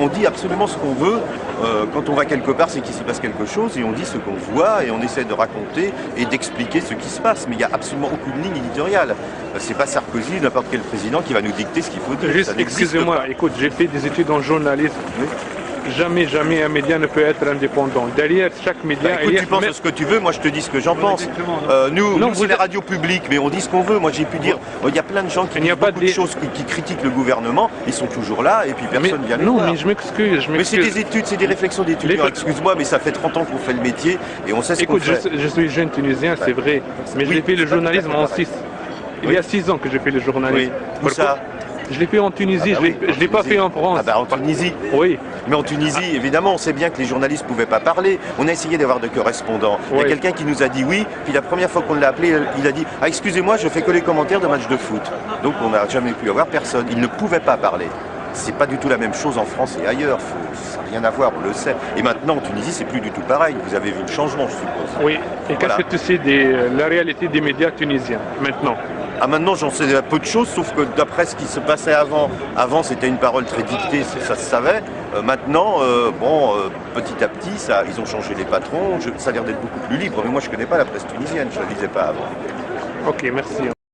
On dit absolument ce qu'on veut. Quand on va quelque part, c'est qu'il se passe quelque chose et on dit ce qu'on voit et on essaie de raconter et d'expliquer ce qui se passe. Mais il n'y a absolument aucune ligne éditoriale. C'est pas Sarkozy, n'importe quel président qui va nous dicter ce qu'il faut dire. Juste, excusez-moi, écoute, j'ai fait des études en journalisme. Oui. Jamais un média ne peut être indépendant. Derrière chaque média... Écoute, tu penses ce que tu veux, moi je te dis ce que j'en pense. Nous c'est la radio publique, mais on dit ce qu'on veut. Moi j'ai pu dire, il y a plein de gens qui disent beaucoup de choses qui critiquent le gouvernement, ils sont toujours là et puis personne ne vient les voir. Non, mais je m'excuse. Mais c'est des études, c'est des réflexions d'étudiants. Excuse-moi, mais ça fait 30 ans qu'on fait le métier et on sait ce qu'on fait. Écoute, je suis jeune tunisien, c'est vrai, mais j'ai fait le journalisme en 6. Il y a 6 ans que j'ai fait le journalisme. Où ça? Je l'ai fait en Tunisie, je ne l'ai pas fait en France. Ah bah en Tunisie. Oui. Mais en Tunisie, évidemment, on sait bien que les journalistes ne pouvaient pas parler. On a essayé d'avoir des correspondants. Il y a quelqu'un qui nous a dit oui, puis la première fois qu'on l'a appelé, il a dit « Ah, excusez-moi, je fais que les commentaires de matchs de foot. » Donc on n'a jamais pu avoir personne. Il ne pouvait pas parler. C'est pas du tout la même chose en France et ailleurs. Ça n'a rien à voir, on le sait. Et maintenant, en Tunisie, c'est plus du tout pareil. Vous avez vu le changement, je suppose. Oui. Et qu'est-ce que tu sais de la réalité des médias tunisiens, maintenant? Ah, maintenant, j'en sais peu de choses, sauf que d'après ce qui se passait avant c'était une parole très dictée, ça se savait. Maintenant, petit à petit, ils ont changé les patrons, ça a l'air d'être beaucoup plus libre. Mais moi, je ne connais pas la presse tunisienne, je ne la lisais pas avant. Ok, merci.